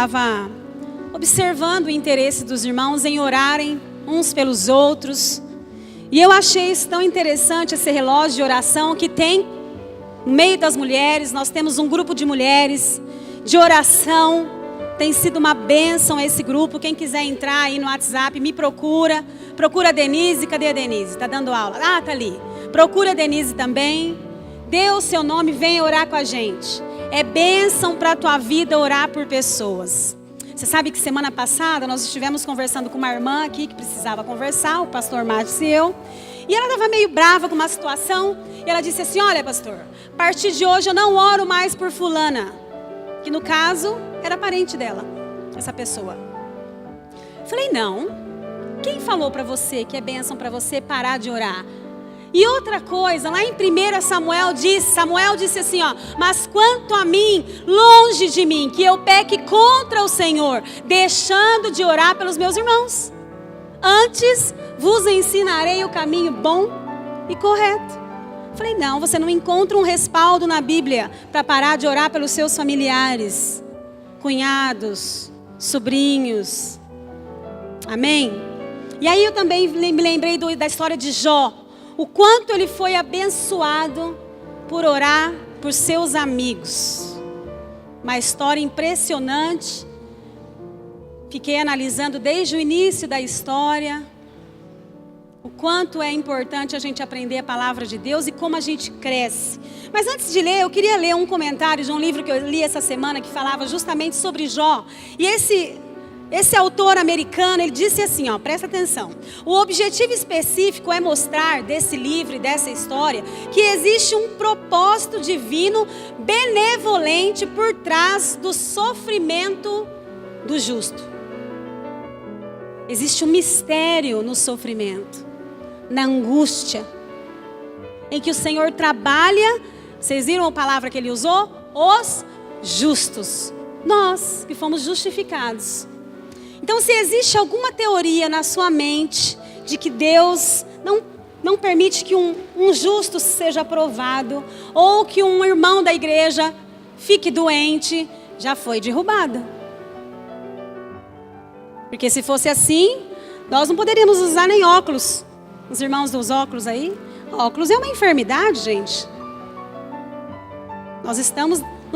estava observando o interesse dos irmãos em orarem uns pelos outros. E eu achei isso tão interessante, esse relógio de oração que tem no meio das mulheres. Nós temos um grupo de mulheres de oração. Tem sido uma bênção esse grupo. Quem quiser entrar aí no WhatsApp, me procura. Procura a Denise. Cadê a Denise? Está dando aula. Ah, tá ali. Procura a Denise também. Dê o seu nome, venha orar com a gente. É bênção para a tua vida orar por pessoas. Você sabe que semana passada nós estivemos conversando com uma irmã aqui que precisava conversar, o pastor Márcio e eu. E ela estava meio brava com uma situação. E ela disse assim: olha, pastor, a partir de hoje eu não oro mais por fulana. Que no caso era parente dela, essa pessoa. Falei, não. Quem falou para você que é bênção para você parar de orar? E outra coisa, lá em 1 Samuel disse assim, ó: mas quanto a mim, longe de mim, que eu peque contra o Senhor, deixando de orar pelos meus irmãos. Antes vos ensinarei o caminho bom e correto. Falei, não, você não encontra um respaldo na Bíblia para parar de orar pelos seus familiares, cunhados, sobrinhos. Amém? E aí eu também me lembrei da história de Jó. O quanto ele foi abençoado por orar por seus amigos. Uma história impressionante. Fiquei analisando desde o início da história. O quanto é importante a gente aprender a palavra de Deus e como a gente cresce. Mas antes de ler, eu queria ler um comentário de um livro que eu li essa semana que falava justamente sobre Jó. E esse autor americano, ele disse assim, ó, presta atenção. O objetivo específico é mostrar desse livro e dessa história que existe um propósito divino benevolente por trás do sofrimento do justo. Existe um mistério no sofrimento, na angústia, em que o Senhor trabalha. Vocês viram a palavra que ele usou? Os justos. Nós que fomos justificados. Então, se existe alguma teoria na sua mente de que Deus não permite que um justo seja aprovado, ou que um irmão da igreja fique doente, já foi derrubada. Porque se fosse assim, nós não poderíamos usar nem óculos. Os irmãos dos óculos aí, óculos é uma enfermidade, gente. A gente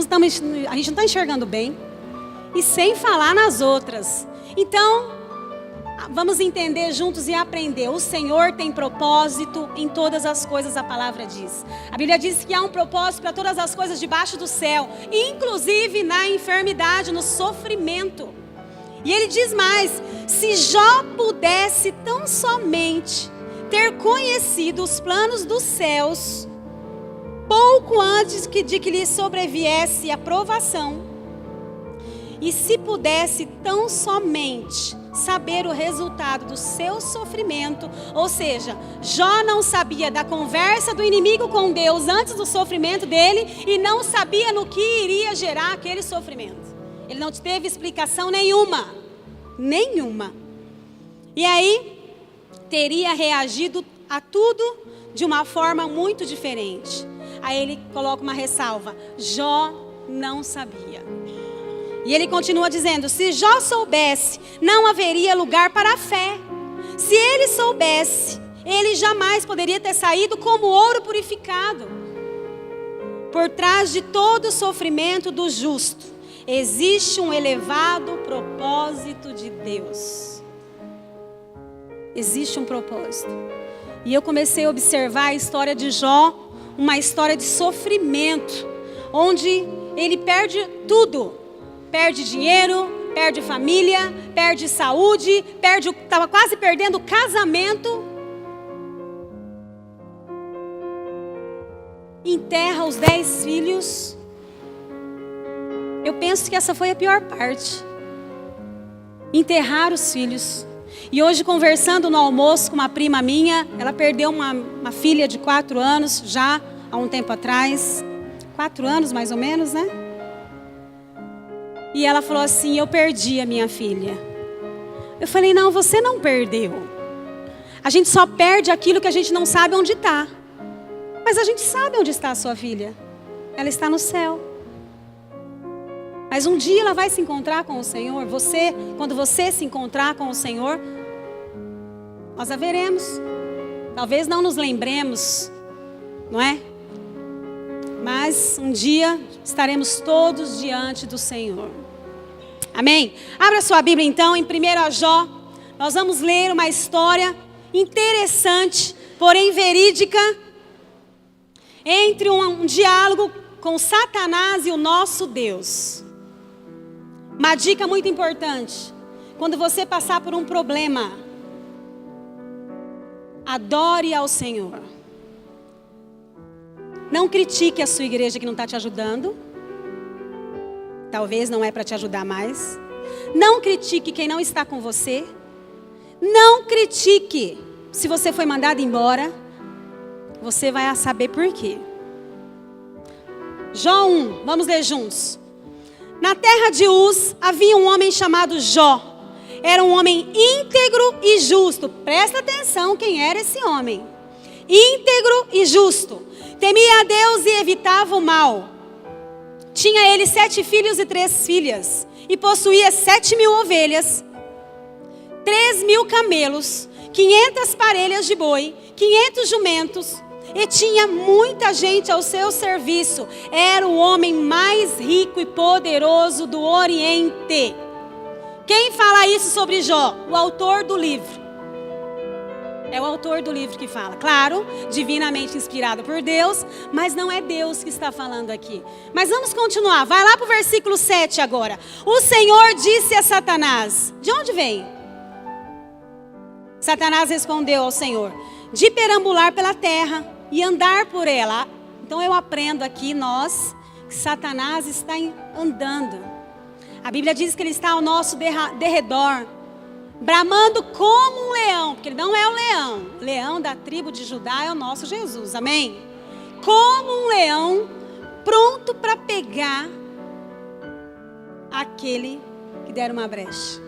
não está enxergando bem. E sem falar nas outras. Então, vamos entender juntos e aprender. O Senhor tem propósito em todas as coisas, a palavra diz. A Bíblia diz que há um propósito para todas as coisas debaixo do céu, inclusive na enfermidade, no sofrimento. E ele diz mais: se Jó pudesse tão somente ter conhecido os planos dos céus, pouco antes de que lhe sobreviesse a provação, e se pudesse tão somente saber o resultado do seu sofrimento, ou seja, Jó não sabia da conversa do inimigo com Deus antes do sofrimento dele, e não sabia no que iria gerar aquele sofrimento. Ele não teve explicação nenhuma. E aí, teria reagido a tudo de uma forma muito diferente. Aí ele coloca uma ressalva: Jó não sabia. E ele continua dizendo: se Jó soubesse, não haveria lugar para a fé. Se ele soubesse, ele jamais poderia ter saído como ouro purificado. Por trás de todo o sofrimento do justo, existe um elevado propósito de Deus. Existe um propósito. E eu comecei a observar a história de Jó, uma história de sofrimento, onde ele perde tudo. Perde dinheiro, perde família, perde saúde, estava quase perdendo o casamento. Enterra os 10 filhos. Eu penso que essa foi a pior parte. Enterrar os filhos. E hoje, conversando no almoço com uma prima minha, ela perdeu uma filha de 4 anos, já há um tempo atrás. 4 anos mais ou menos, né? E ela falou assim: eu perdi a minha filha. Eu falei: não, você não perdeu. A gente só perde aquilo que a gente não sabe onde está. Mas a gente sabe onde está a sua filha. Ela está no céu. Mas um dia ela vai se encontrar com o Senhor. Quando você se encontrar com o Senhor, nós a veremos. Talvez não nos lembremos, não é? Mas um dia estaremos todos diante do Senhor. Amém? Abra sua Bíblia então em 1 Jó. Nós vamos ler uma história interessante, porém verídica, entre um diálogo com Satanás e o nosso Deus. Uma dica muito importante: quando você passar por um problema, adore ao Senhor. Não critique a sua igreja que não está te ajudando. Talvez não é para te ajudar mais. Não critique quem não está com você. Não critique se você foi mandado embora. Você vai saber por quê. Jó 1, vamos ler juntos. Na terra de Uz havia um homem chamado Jó. Era um homem íntegro e justo. Presta atenção quem era esse homem. Íntegro e justo. Temia a Deus e evitava o mal. Tinha ele 7 filhos e 3 filhas. E possuía 7.000 ovelhas, 3.000 camelos, 500 parelhas de boi, 500 jumentos. E tinha muita gente ao seu serviço. Era o homem mais rico e poderoso do Oriente. Quem fala isso sobre Jó? O autor do livro. É o autor do livro que fala. Claro, divinamente inspirado por Deus, mas não é Deus que está falando aqui. Mas vamos continuar. Vai lá para o versículo 7 agora. O Senhor disse a Satanás. De onde vem? Satanás respondeu ao Senhor: de perambular pela terra e andar por ela. Então eu aprendo aqui, nós, que Satanás está andando. A Bíblia diz que ele está ao nosso derredor, bramando como um leão, porque ele não é o leão. O leão da tribo de Judá é o nosso Jesus, amém? Como um leão, pronto para pegar aquele que der uma brecha.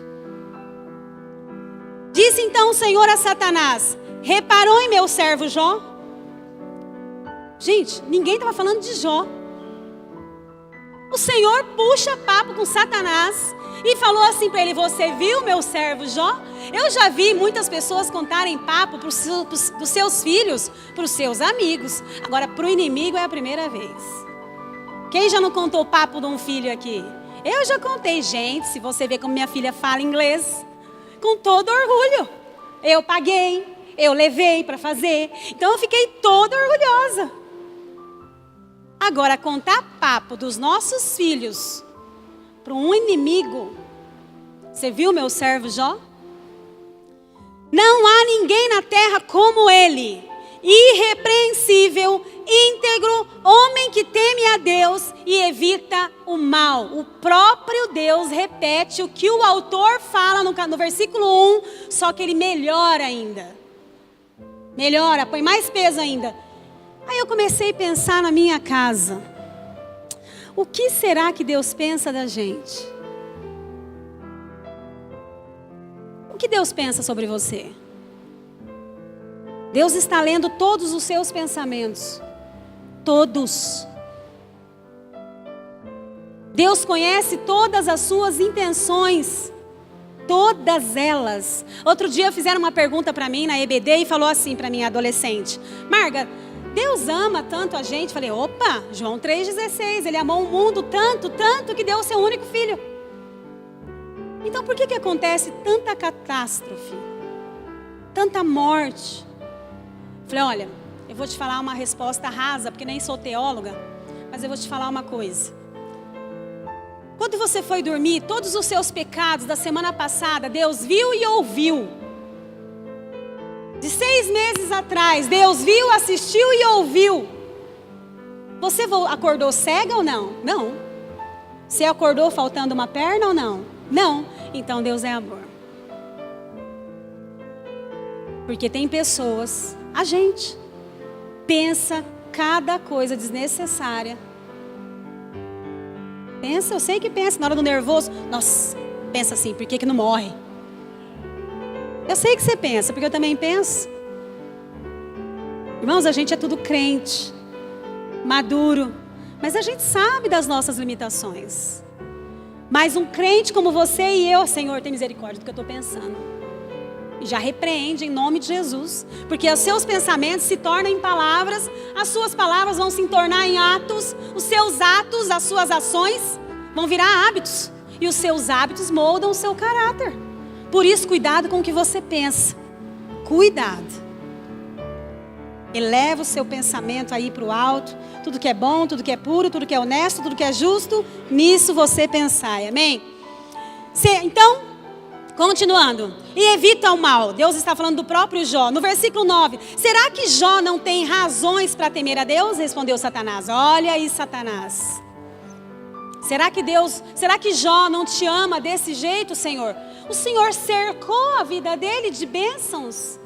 Disse então o Senhor a Satanás: reparou em meu servo Jó? Gente, ninguém estava falando de Jó. O Senhor puxa papo com Satanás e falou assim para ele: você viu meu servo Jó? Eu já vi muitas pessoas contarem papo para os seus filhos, para os seus amigos. Agora, para o inimigo é a primeira vez. Quem já não contou papo de um filho aqui? Eu já contei, gente. Se você ver como minha filha fala inglês, com todo orgulho. Eu paguei, eu levei para fazer. Então eu fiquei toda orgulhosa. Agora, contar papo dos nossos filhos para um inimigo. Você viu meu servo Jó? Não há ninguém na terra como ele. Irrepreensível, íntegro, homem que teme a Deus e evita o mal. O próprio Deus repete o que o autor fala no versículo 1, só que ele melhora ainda. Melhora, põe mais peso ainda. Aí eu comecei a pensar na minha casa. O que será que Deus pensa da gente? O que Deus pensa sobre você? Deus está lendo todos os seus pensamentos. Todos. Deus conhece todas as suas intenções. Todas elas. Outro dia fizeram uma pergunta para mim na EBD e falou assim para mim, adolescente: Marga, Deus ama tanto a gente. Falei: opa, João 3,16. Ele amou o mundo tanto, tanto que deu o seu único filho. Então por que acontece tanta catástrofe? Tanta morte? Falei: olha, eu vou te falar uma resposta rasa, porque nem sou teóloga, mas eu vou te falar uma coisa. Quando você foi dormir, todos os seus pecados da semana passada, Deus viu e ouviu. De 6 meses atrás, Deus viu, assistiu e ouviu. Você acordou cega ou não? Não. Você acordou faltando uma perna ou não? Não. Então Deus é amor. Porque tem pessoas, a gente pensa cada coisa desnecessária. Pensa, eu sei que pensa, na hora do nervoso, nossa, pensa assim, por que não morre? Eu sei que você pensa, porque eu também penso. Irmãos, a gente é tudo crente, maduro, mas a gente sabe das nossas limitações. Mas um crente como você e eu, Senhor, tem misericórdia do que eu estou pensando. E já repreende em nome de Jesus. Porque os seus pensamentos se tornam em palavras, as suas palavras vão se tornar em atos, os seus atos, as suas ações vão virar hábitos. E os seus hábitos moldam o seu caráter. Por isso, cuidado com o que você pensa. Cuidado. Eleva o seu pensamento aí para o alto. Tudo que é bom, tudo que é puro, tudo que é honesto, tudo que é justo, nisso você pensai. Amém? Então, continuando. E evita o mal. Deus está falando do próprio Jó. No versículo 9. Será que Jó não tem razões para temer a Deus? Respondeu Satanás. Olha aí, Satanás. Será que Jó não te ama desse jeito, Senhor? O Senhor cercou a vida dele de bênçãos.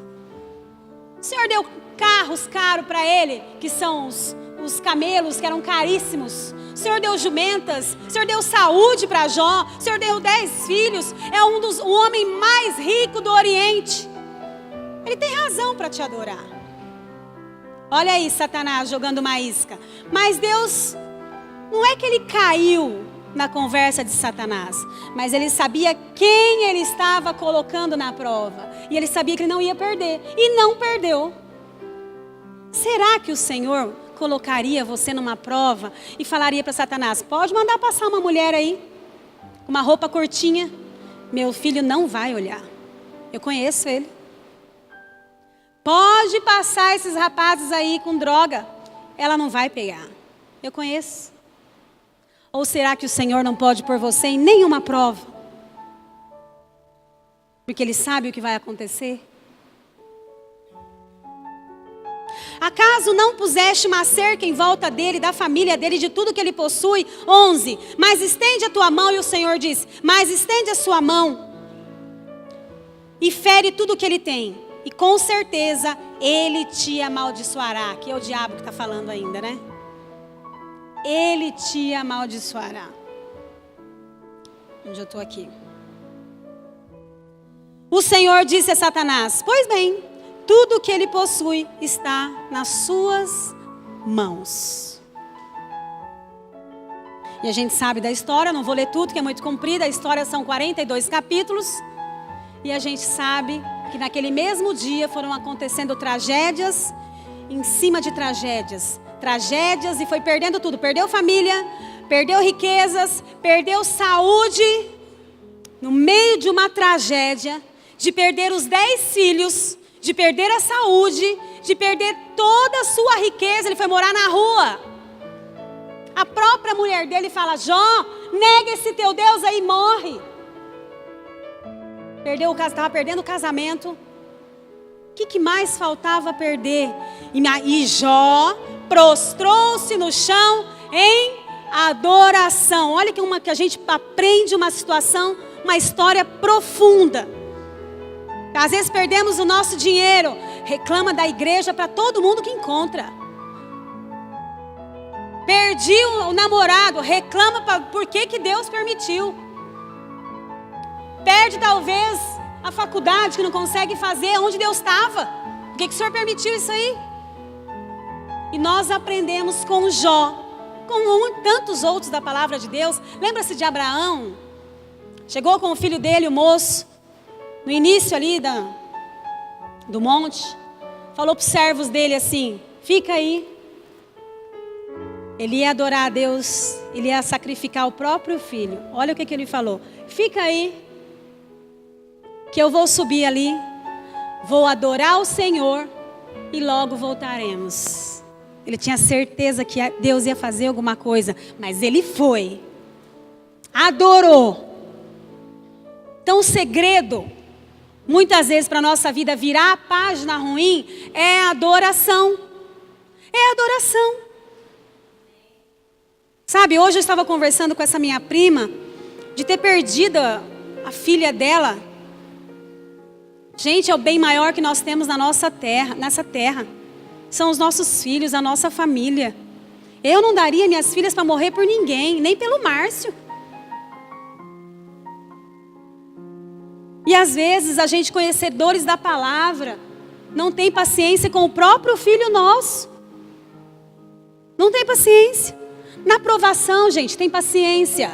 O Senhor deu carros caros para ele, que são os camelos, que eram caríssimos. O Senhor deu jumentas. O Senhor deu saúde para Jó. O Senhor deu 10 filhos. É o homem mais rico do Oriente. Ele tem razão para te adorar. Olha aí, Satanás jogando uma isca. Mas Deus, não é que ele caiu na conversa de Satanás, mas ele sabia quem ele estava colocando na prova. E ele sabia que ele não ia perder. E não perdeu. Será que o Senhor colocaria você numa prova e falaria para Satanás: pode mandar passar uma mulher aí, com uma roupa curtinha, meu filho não vai olhar, eu conheço ele. Pode passar esses rapazes aí com droga, ela não vai pegar, eu conheço. Ou será que o Senhor não pode pôr você em nenhuma prova? Porque Ele sabe o que vai acontecer? Acaso não puseste uma cerca em volta dele, da família dele, de tudo que ele possui? 11. Mas estende a tua mão, e o Senhor diz: mas estende a sua mão e fere tudo que ele tem, e com certeza ele te amaldiçoará. Que é o diabo que está falando ainda, né? Ele te amaldiçoará. Onde eu estou aqui? O Senhor disse a Satanás: pois bem, tudo que ele possui está nas suas mãos. E a gente sabe da história, não vou ler tudo, que é muito comprida. A história são 42 capítulos. E a gente sabe que naquele mesmo dia foram acontecendo tragédias em cima de tragédias. Tragédias, e foi perdendo tudo. Perdeu família, perdeu riquezas, perdeu saúde. No meio de uma tragédia, de perder os 10 filhos, de perder a saúde, de perder toda a sua riqueza, ele foi morar na rua. A própria mulher dele fala: Jó, nega esse teu Deus aí, morre. Estava perdendo o casamento. O que mais faltava perder? E Jó prostrou-se no chão em adoração. Olha que a gente aprende uma situação, uma história profunda. Às vezes perdemos o nosso dinheiro, reclama da igreja para todo mundo que encontra. Perdi o namorado, reclama por que Deus permitiu. Perde talvez a faculdade que não consegue fazer, onde Deus estava. Por que o Senhor permitiu isso aí? E nós aprendemos com Jó, com tantos outros da palavra de Deus. Lembra-se de Abraão? Chegou com o filho dele, o moço, no início ali do monte, falou para os servos dele assim: fica aí. Ele ia adorar a Deus, ele ia sacrificar o próprio filho. Olha o que ele falou: fica aí, que eu vou subir ali, vou adorar o Senhor e logo voltaremos. Ele tinha certeza que Deus ia fazer alguma coisa, mas ele foi, adorou. Então o segredo, muitas vezes para a nossa vida virar a página ruim, é a adoração. É a adoração. Sabe, hoje eu estava conversando com essa minha prima, de ter perdido a filha dela. Gente, é o bem maior que nós temos na nossa terra, nessa terra. São os nossos filhos, a nossa família. Eu não daria minhas filhas para morrer por ninguém, nem pelo Márcio. E às vezes a gente, conhecedores da palavra, não tem paciência com o próprio filho nosso. Não tem paciência. Na provação, gente, tem paciência.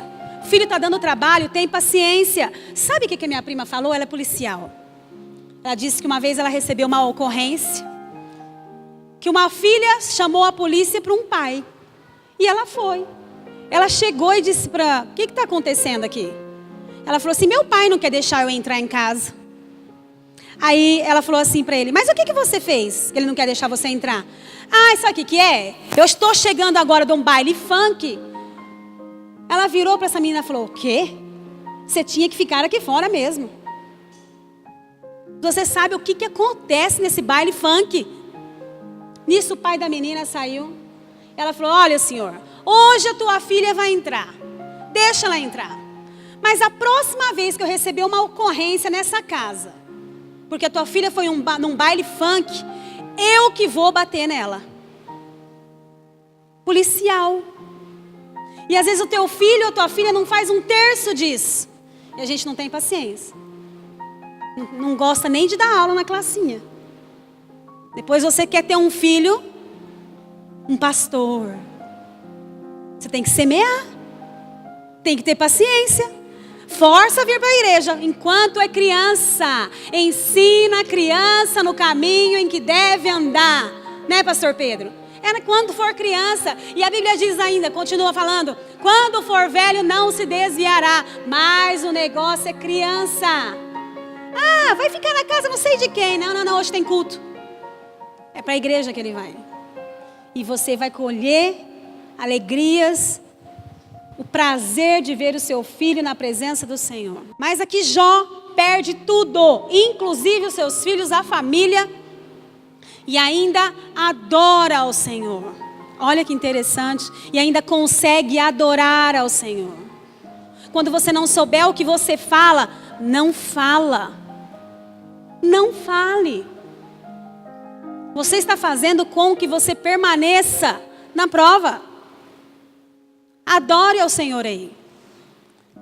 filho está dando trabalho, tem paciência. Sabe o que a minha prima falou? Ela é policial. Ela disse que uma vez ela recebeu uma ocorrência, que uma filha chamou a polícia para um pai. E ela foi. Ela chegou e disse para... O que está acontecendo aqui? Ela falou assim, meu pai não quer deixar eu entrar em casa. Aí ela falou assim para ele, mas o que você fez? Que ele não quer deixar você entrar. Ah, sabe o que é? Eu estou chegando agora de um baile funk. Ela virou para essa menina e falou, o quê? Você tinha que ficar aqui fora mesmo. Você sabe o que acontece nesse baile funk? Nisso o pai da menina saiu. Ela falou, olha senhor, hoje a tua filha vai entrar. Deixa ela entrar. Mas a próxima vez que eu receber uma ocorrência nessa casa, porque a tua filha foi num baile funk, eu que vou bater nela. Policial. E às vezes o teu filho ou a tua filha não faz um terço disso. E a gente não tem paciência. Não gosta nem de dar aula na classinha. Depois você quer ter um filho, um pastor. Você tem que semear. Tem que ter paciência. Força a vir para a igreja. Enquanto é criança, ensina a criança no caminho em que deve andar. Né, pastor Pedro? É quando for criança. E a Bíblia diz ainda, continua falando, quando for velho não se desviará. Mas o negócio é criança. Ah, vai ficar na casa não sei de quem. Não, hoje tem culto. É para a igreja que ele vai. E você vai colher alegrias, o prazer de ver o seu filho na presença do Senhor. Mas aqui Jó perde tudo, inclusive os seus filhos, a família, e ainda adora ao Senhor. Olha que interessante. E ainda consegue adorar ao Senhor. Quando você não souber o que você fala, não fala. Não fale. Você está fazendo com que você permaneça na prova. Adore ao Senhor aí.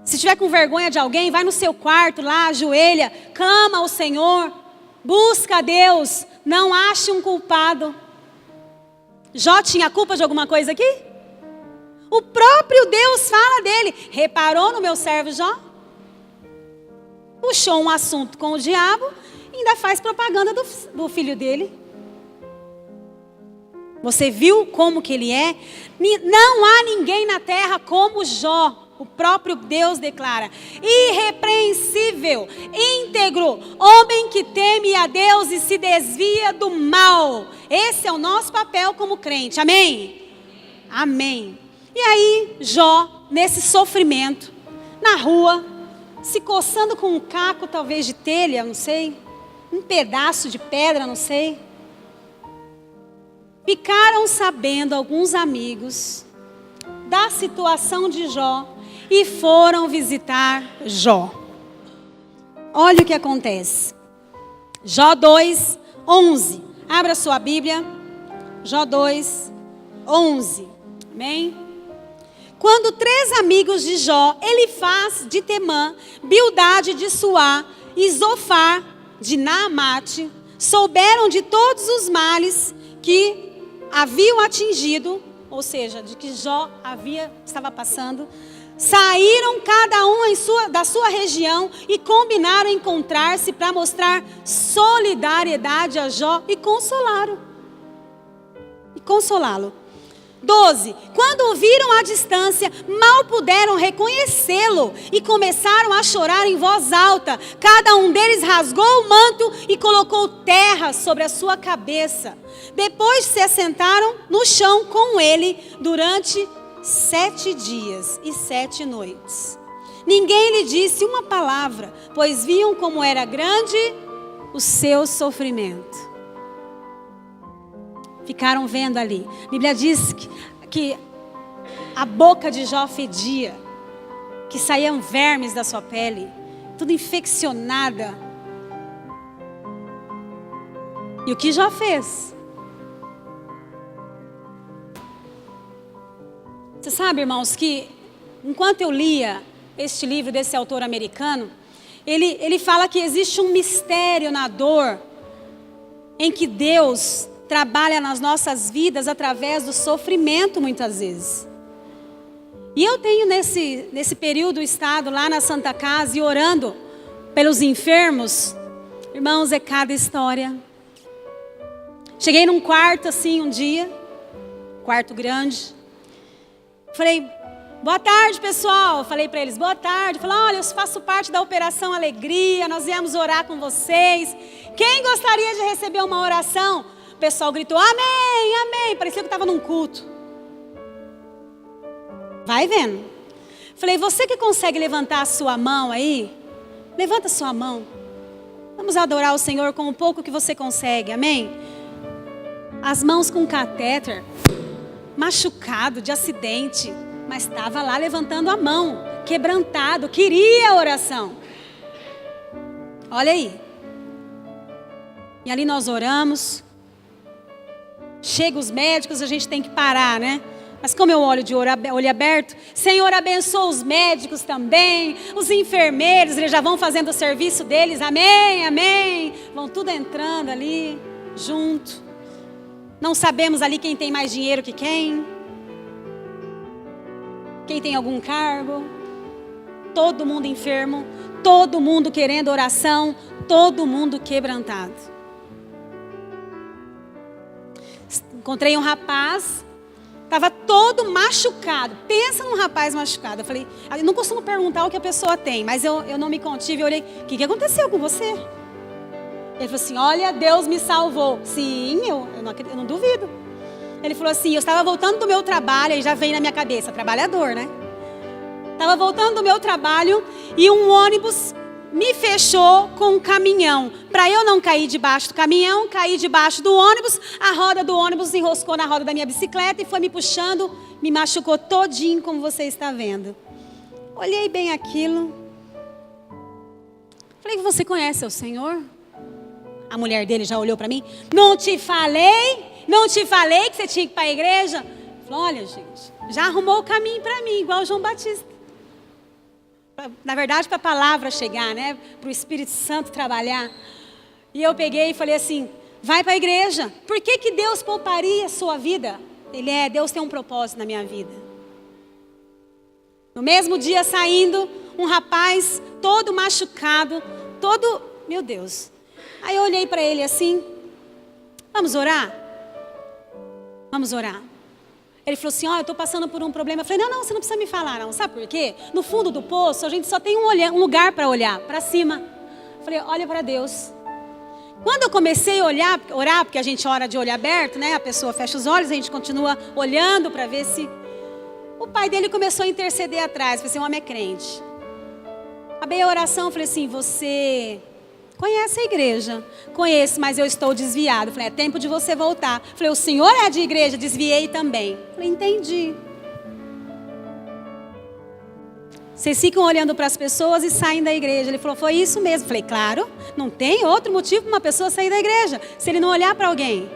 Se estiver com vergonha de alguém, vai no seu quarto lá, ajoelha, clama ao Senhor, busca a Deus, não ache um culpado. Jó tinha culpa de alguma coisa aqui? O próprio Deus fala dele. Reparou no meu servo Jó? Puxou um assunto com o diabo e ainda faz propaganda do filho dele. Você viu como que ele é? Não há ninguém na terra como Jó. O próprio Deus declara. Irrepreensível, íntegro, homem que teme a Deus e se desvia do mal. Esse é o nosso papel como crente. Amém? Amém. E aí, Jó, nesse sofrimento, na rua, se coçando com um caco talvez de telha, não sei, um pedaço de pedra, não sei. Ficaram sabendo alguns amigos da situação de Jó e foram visitar Jó. Olha o que acontece. Jó 2, 11. Abra sua Bíblia. Jó 2, 11. Amém? Quando 3 amigos de Jó, Elifaz de Temã, Bildade de Suá e Zofar de Naamate, souberam de todos os males que haviam atingido, ou seja, de que Jó estava passando, saíram cada um da sua região e combinaram encontrar-se para mostrar solidariedade a Jó e consolá-lo. 12. Quando o viram à distância, mal puderam reconhecê-lo e começaram a chorar em voz alta. Cada um deles rasgou o manto e colocou terra sobre a sua cabeça. Depois se assentaram no chão com ele durante 7 dias e 7 noites. Ninguém lhe disse uma palavra, pois viam como era grande o seu sofrimento. Ficaram vendo ali. A Bíblia diz que a boca de Jó fedia, que saíam vermes da sua pele, tudo infeccionada. E o que Jó fez? Você sabe, irmãos, que enquanto eu lia este livro desse autor americano, ele fala que existe um mistério na dor, em que Deus trabalha nas nossas vidas através do sofrimento muitas vezes. E eu tenho nesse período estado lá na Santa Casa e orando pelos enfermos. Irmãos, é cada história. Cheguei num quarto assim um dia, quarto grande. Falei, boa tarde pessoal. Falei para eles, boa tarde. Falei, olha, eu faço parte da Operação Alegria, nós viemos orar com vocês. Quem gostaria de receber uma oração? O pessoal gritou, amém, amém. Parecia que estava num culto. Vai vendo. Falei, você que consegue levantar a sua mão aí, levanta a sua mão. Vamos adorar o Senhor com o pouco que você consegue, amém? As mãos com catéter, machucado de acidente, mas estava lá levantando a mão, quebrantado, queria a oração. Olha aí. E ali nós oramos. Chega os médicos, a gente tem que parar, né? Mas como eu olho de olho aberto, Senhor abençoa os médicos também, os enfermeiros, eles já vão fazendo o serviço deles, amém, amém. Vão tudo entrando ali, junto. Não sabemos ali quem tem mais dinheiro que quem tem algum cargo. Todo mundo enfermo, todo mundo querendo oração, todo mundo quebrantado. Encontrei um rapaz, estava todo machucado. Pensa num rapaz machucado. Eu falei, eu não costumo perguntar o que a pessoa tem, mas eu não me contive. Eu olhei, o que aconteceu com você? Ele falou assim, olha, Deus me salvou. Sim, eu não duvido. Ele falou assim, eu estava voltando do meu trabalho, aí já veio na minha cabeça, trabalhador, né? Estava voltando do meu trabalho e um ônibus me fechou com um caminhão. Para eu não cair debaixo do caminhão, caí debaixo do ônibus, a roda do ônibus enroscou na roda da minha bicicleta e foi me puxando, me machucou todinho, como você está vendo. Olhei bem aquilo. Falei, você conhece o Senhor? A mulher dele já olhou para mim. Não te falei que você tinha que ir para a igreja? Falei, olha gente, já arrumou o caminho para mim, igual o João Batista. Na verdade, para a palavra chegar, né? Para o Espírito Santo trabalhar. E eu peguei e falei assim, vai para a igreja. Por que Deus pouparia a sua vida? Deus tem um propósito na minha vida. No mesmo dia saindo, um rapaz todo machucado, meu Deus. Aí eu olhei para ele assim, vamos orar? Vamos orar. Ele falou assim, eu estou passando por um problema. Eu falei, não, você não precisa me falar não. Sabe por quê? No fundo do poço, a gente só tem um lugar para olhar, para cima. Eu falei, olha para Deus. Quando eu comecei a orar, porque a gente ora de olho aberto, né? A pessoa fecha os olhos, a gente continua olhando para ver se... O pai dele começou a interceder atrás, falei assim, o homem é crente. Acabei a oração, falei assim, você... conhece a igreja? Conheço, mas eu estou desviado. Falei, é tempo de você voltar. Falei, o senhor é de igreja? Desviei também. Falei, entendi. Vocês ficam olhando para as pessoas e saem da igreja. Ele falou, foi isso mesmo. Falei, claro, não tem outro motivo para uma pessoa sair da igreja, se ele não olhar para alguém.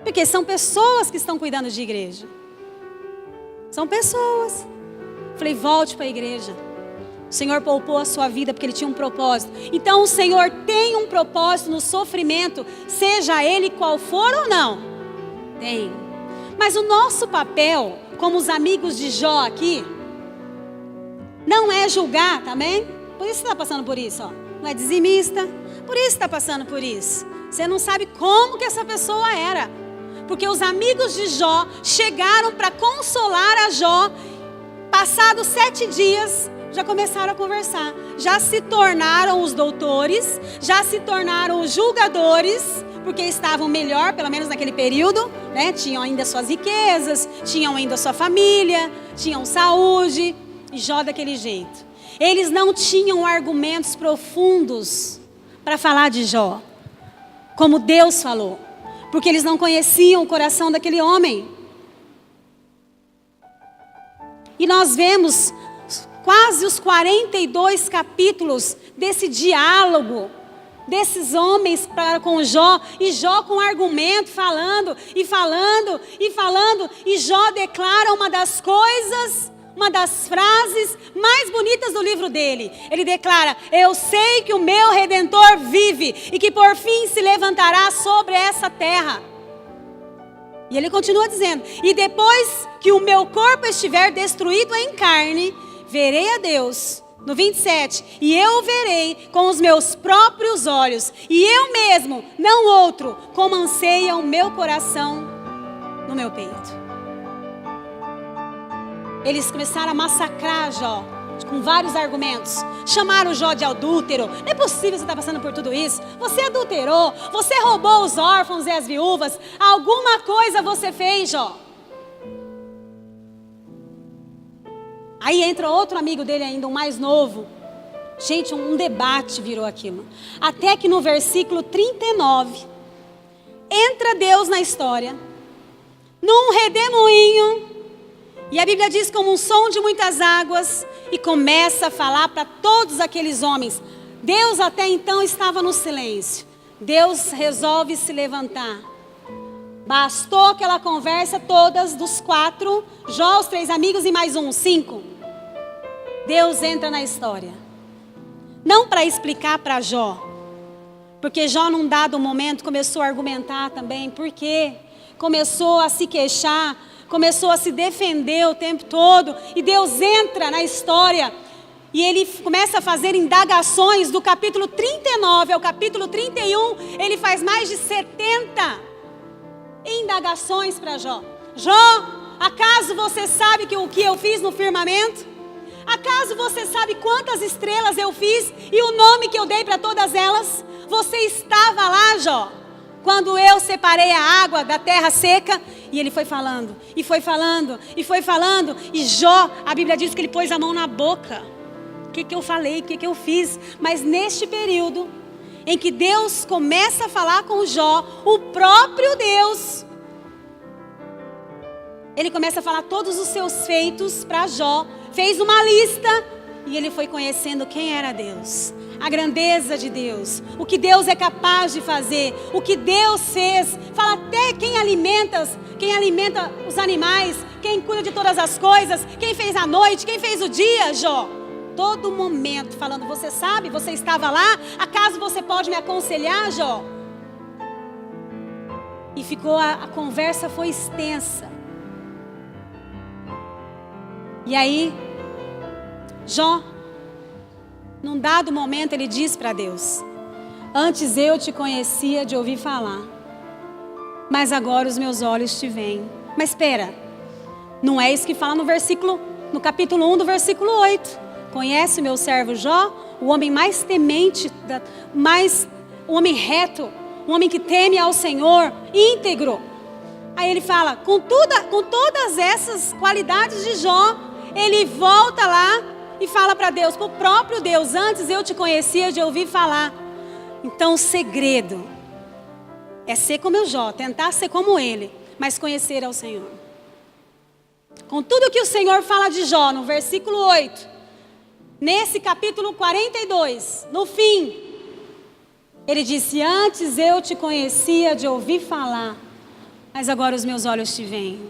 Porque são pessoas que estão cuidando de igreja. São pessoas. Falei, volte para a igreja. O Senhor poupou a sua vida porque Ele tinha um propósito. Então o Senhor tem um propósito no sofrimento, seja ele qual for ou não. Tem. Mas o nosso papel, como os amigos de Jó aqui, não é julgar também. Por isso você está passando por isso, ó. Não é dizimista. Por isso está passando por isso. Você não sabe como que essa pessoa era. Porque os amigos de Jó chegaram para consolar a Jó. Passados 7 dias... já começaram a conversar, já se tornaram os doutores, já se tornaram os julgadores, porque estavam melhor, pelo menos naquele período, né? Tinham ainda suas riquezas, tinham ainda sua família, tinham saúde, e Jó daquele jeito. Eles não tinham argumentos profundos para falar de Jó, como Deus falou, porque eles não conheciam o coração daquele homem. E nós vemos quase os 42 capítulos desse diálogo, desses homens para com Jó, e Jó com argumento, falando, e Jó declara uma das coisas, uma das frases mais bonitas do livro dele. Ele declara, eu sei que o meu Redentor vive, e que por fim se levantará sobre essa terra. E ele continua dizendo: e depois que o meu corpo estiver destruído em carne, verei a Deus. No 27, e eu o verei com os meus próprios olhos, e eu mesmo, não outro, como anseia o meu coração no meu peito. Eles começaram a massacrar Jó, com vários argumentos. Chamaram Jó de adúltero. Não é possível você estar passando por tudo isso. Você adulterou, você roubou os órfãos e as viúvas. Alguma coisa você fez, Jó. Aí entra outro amigo dele ainda, um mais novo. Gente, um debate virou aquilo. Até que no versículo 39, entra Deus na história, num redemoinho, e a Bíblia diz como um som de muitas águas, e começa a falar para todos aqueles homens. Deus até então estava no silêncio. Deus resolve se levantar. Bastou aquela conversa todas dos 4, Jó, os 3 amigos e mais um, 5. Deus entra na história. Não para explicar para Jó, porque Jó num dado momento começou a argumentar também, porque começou a se queixar, começou a se defender o tempo todo, e Deus entra na história, e ele começa a fazer indagações do capítulo 39 ao capítulo 31, ele faz mais de 70 indagações para Jó. Jó, acaso você sabe o que eu fiz no firmamento? Acaso você sabe quantas estrelas eu fiz e o nome que eu dei para todas elas? Você estava lá, Jó, quando eu separei a água da terra seca? E ele foi falando, e foi falando, e foi falando. E Jó, a Bíblia diz que ele pôs a mão na boca. O que eu falei, o que eu fiz? Mas neste período em que Deus começa a falar com Jó, o próprio Deus, ele começa a falar todos os seus feitos para Jó, fez uma lista, e ele foi conhecendo quem era Deus, a grandeza de Deus, o que Deus é capaz de fazer, o que Deus fez. Fala até quem alimenta os animais, quem cuida de todas as coisas, quem fez a noite, quem fez o dia, Jó. Todo momento falando, você sabe, você estava lá, acaso você pode me aconselhar, Jó? E a conversa foi extensa. E aí, Jó, num dado momento, ele diz para Deus: antes eu te conhecia de ouvir falar, mas agora os meus olhos te veem. Mas espera, não é isso que fala no capítulo 1 do versículo 8. Conhece o meu servo Jó, o homem mais temente, o homem reto, o homem que teme ao Senhor, íntegro. Aí ele fala, com todas essas qualidades de Jó, ele volta lá e fala para Deus, para o próprio Deus: antes eu te conhecia de ouvir falar. Então o segredo é ser como o Jó, tentar ser como ele, mas conhecer ao Senhor. Com tudo que o Senhor fala de Jó no versículo 8, nesse capítulo 42, no fim, ele disse: antes eu te conhecia de ouvir falar, mas agora os meus olhos te veem.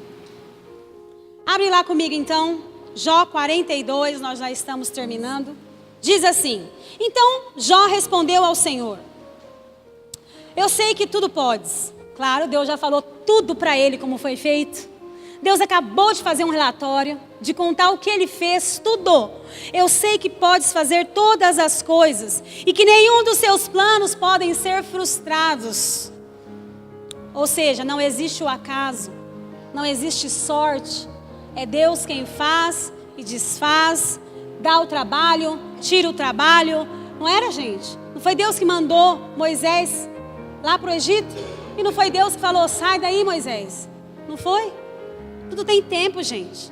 Abre lá comigo então, Jó 42, nós já estamos terminando. Diz assim: então Jó respondeu ao Senhor: eu sei que tudo podes. Claro, Deus já falou tudo para ele como foi feito. Deus acabou de fazer um relatório, de contar o que ele fez, tudo. Eu sei que podes fazer todas as coisas e que nenhum dos seus planos podem ser frustrados. Ou seja, não existe o acaso, não existe sorte. É Deus quem faz e desfaz, dá o trabalho, tira o trabalho. Não era, gente? Não foi Deus que mandou Moisés lá para o Egito? E não foi Deus que falou: sai daí, Moisés? Não foi? Tudo tem tempo, gente.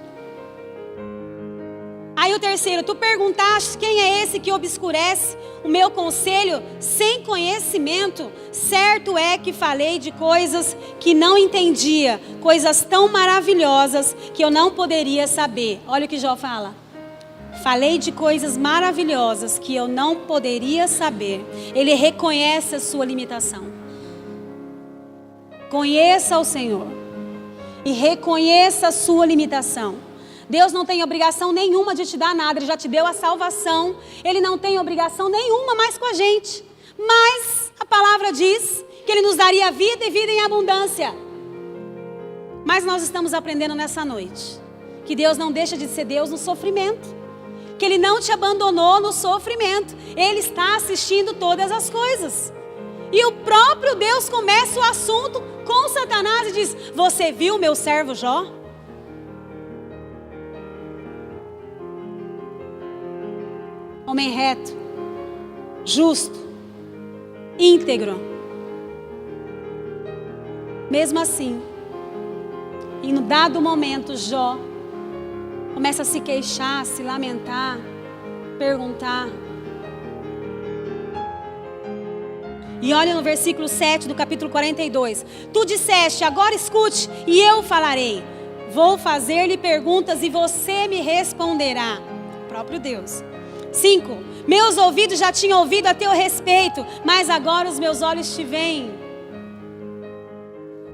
Aí o terceiro: tu perguntaste quem é esse que obscurece o meu conselho sem conhecimento? Certo é que falei de coisas que não entendia, coisas tão maravilhosas que eu não poderia saber. Olha o que Jó fala: falei de coisas maravilhosas que eu não poderia saber. Ele reconhece a sua limitação. Conheça o Senhor e reconheça a sua limitação. Deus não tem obrigação nenhuma de te dar nada, Ele já te deu a salvação. Ele não tem obrigação nenhuma mais com a gente. Mas a palavra diz que Ele nos daria vida e vida em abundância. Mas nós estamos aprendendo nessa noite que Deus não deixa de ser Deus no sofrimento, que Ele não te abandonou no sofrimento. Ele está assistindo todas as coisas. E o próprio Deus começa o assunto com Satanás e diz: você viu meu servo Jó? Homem reto, justo, íntegro. Mesmo assim, em um dado momento, Jó começa a se queixar, se lamentar, perguntar. E olha no versículo 7 do capítulo 42. Tu disseste, agora escute, e eu falarei. Vou fazer-lhe perguntas e você me responderá. O próprio Deus. 5. Meus ouvidos já tinham ouvido a teu respeito, mas agora os meus olhos te veem.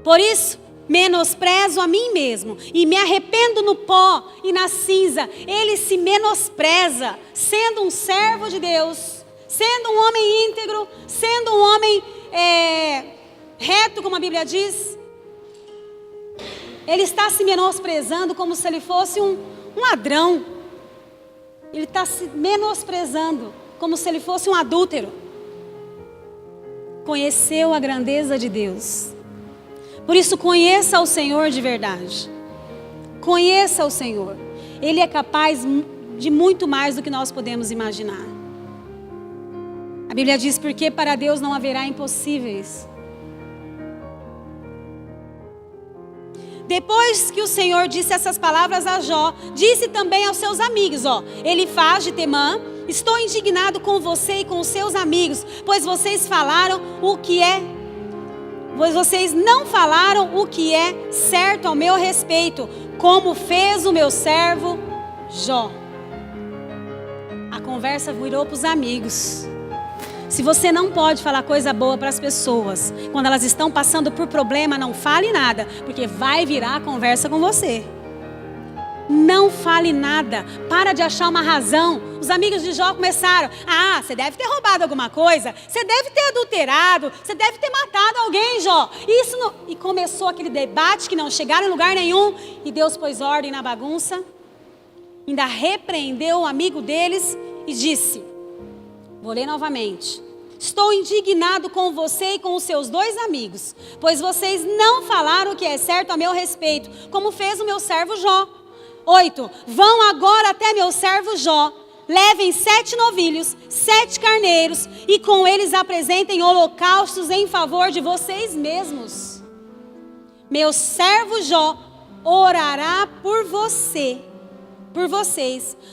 Por isso, menosprezo a mim mesmo e me arrependo no pó e na cinza. Ele se menospreza, sendo um servo de Deus, sendo um homem íntegro, sendo um homem reto, como a Bíblia diz. Ele está se menosprezando como se ele fosse um ladrão. Ele está se menosprezando como se ele fosse um adúltero. Conheceu a grandeza de Deus. Por isso, conheça o Senhor de verdade. Conheça o Senhor. Ele é capaz de muito mais do que nós podemos imaginar. A Bíblia diz, porque para Deus não haverá impossíveis. Depois que o Senhor disse essas palavras a Jó, disse também aos seus amigos, Elifaz de Temã, estou indignado com você e com os seus amigos, pois vocês não falaram o que é certo ao meu respeito, como fez o meu servo Jó. A conversa virou para os amigos. Se você não pode falar coisa boa para as pessoas, quando elas estão passando por problema, não fale nada, porque vai virar a conversa com você. Não fale nada, para de achar uma razão. Os amigos de Jó começaram, você deve ter roubado alguma coisa, você deve ter adulterado, você deve ter matado alguém, Jó. E começou aquele debate que não chegaram em lugar nenhum, e Deus pôs ordem na bagunça, ainda repreendeu o amigo deles e disse, vou ler novamente. Estou indignado com você e com os seus 2 amigos, pois vocês não falaram o que é certo a meu respeito, como fez o meu servo Jó. 8. Vão agora até meu servo Jó, levem 7 novilhos, 7 carneiros, e com eles apresentem holocaustos em favor de vocês mesmos. Meu servo Jó orará por vocês,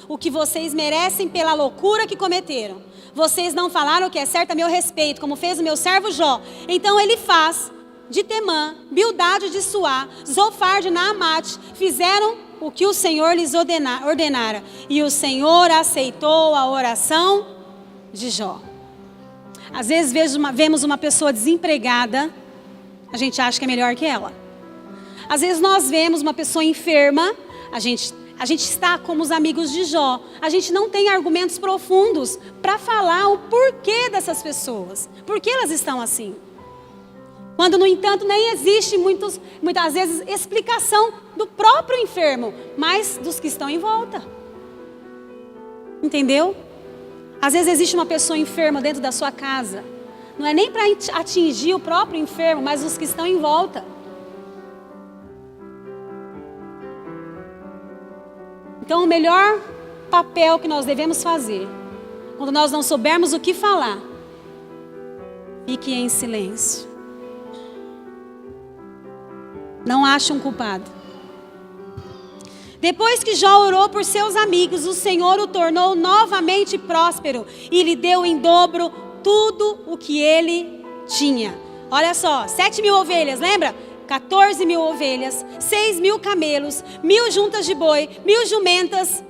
o que vocês merecem pela loucura que cometeram. Vocês não falaram o que é certo a meu respeito, como fez o meu servo Jó. Então Elifaz de Temã, Bildade de Suá, Zofar de Naamate, fizeram o que o Senhor lhes ordenara. E o Senhor aceitou a oração de Jó. Às vezes vemos uma pessoa desempregada, a gente acha que é melhor que ela. Às vezes nós vemos uma pessoa enferma, a gente está como os amigos de Jó. A gente não tem argumentos profundos para falar o porquê dessas pessoas. Por que elas estão assim? Quando, no entanto, nem existe muitas vezes explicação do próprio enfermo, mas dos que estão em volta. Entendeu? Às vezes existe uma pessoa enferma dentro da sua casa. Não é nem para atingir o próprio enfermo, mas os que estão em volta. Então, o melhor papel que nós devemos fazer, quando nós não soubermos o que falar, fique em silêncio. Não ache um culpado. Depois que Jó orou por seus amigos, o Senhor o tornou novamente próspero e lhe deu em dobro tudo o que ele tinha. Olha só, 7.000 ovelhas, lembra? 14.000 ovelhas, 6.000 camelos, 1.000 juntas de boi, 1.000 jumentas.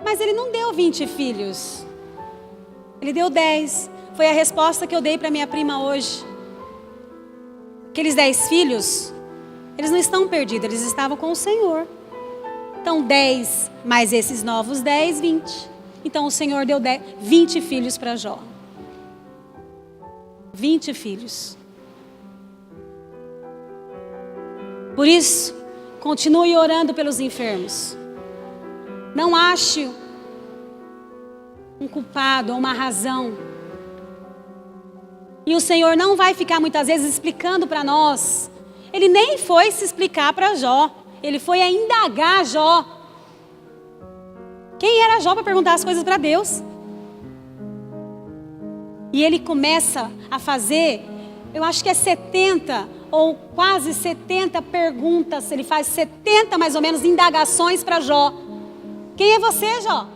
Mas ele não deu 20 filhos. Ele deu 10. Foi a resposta que eu dei para minha prima hoje. Aqueles 10 filhos, eles não estão perdidos, eles estavam com o Senhor. Então 10, mais esses novos 10, 20. Então o Senhor deu 20 filhos para Jó. 20 filhos. Por isso, Continue orando pelos enfermos. Não ache um culpado ou uma razão. E o Senhor não vai ficar muitas vezes explicando para nós. Ele nem foi se explicar para Jó. Ele foi a indagar Jó. Quem era Jó para perguntar as coisas para Deus? E ele começa a fazer, eu acho que é 70 ou quase 70 perguntas. Ele faz 70 mais ou menos indagações para Jó. Quem é você, Jó?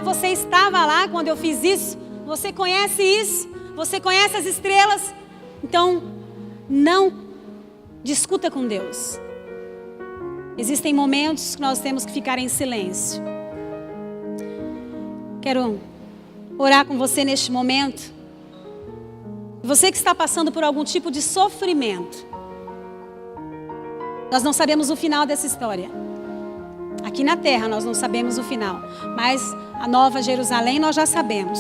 Você estava lá quando eu fiz isso? Você conhece isso? Você conhece as estrelas? Então, não discuta com Deus. Existem momentos que nós temos que ficar em silêncio. Quero orar com você neste momento. Você que está passando por algum tipo de sofrimento. Nós não sabemos o final dessa história. Aqui na terra nós não sabemos o final. Mas a Nova Jerusalém nós já sabemos.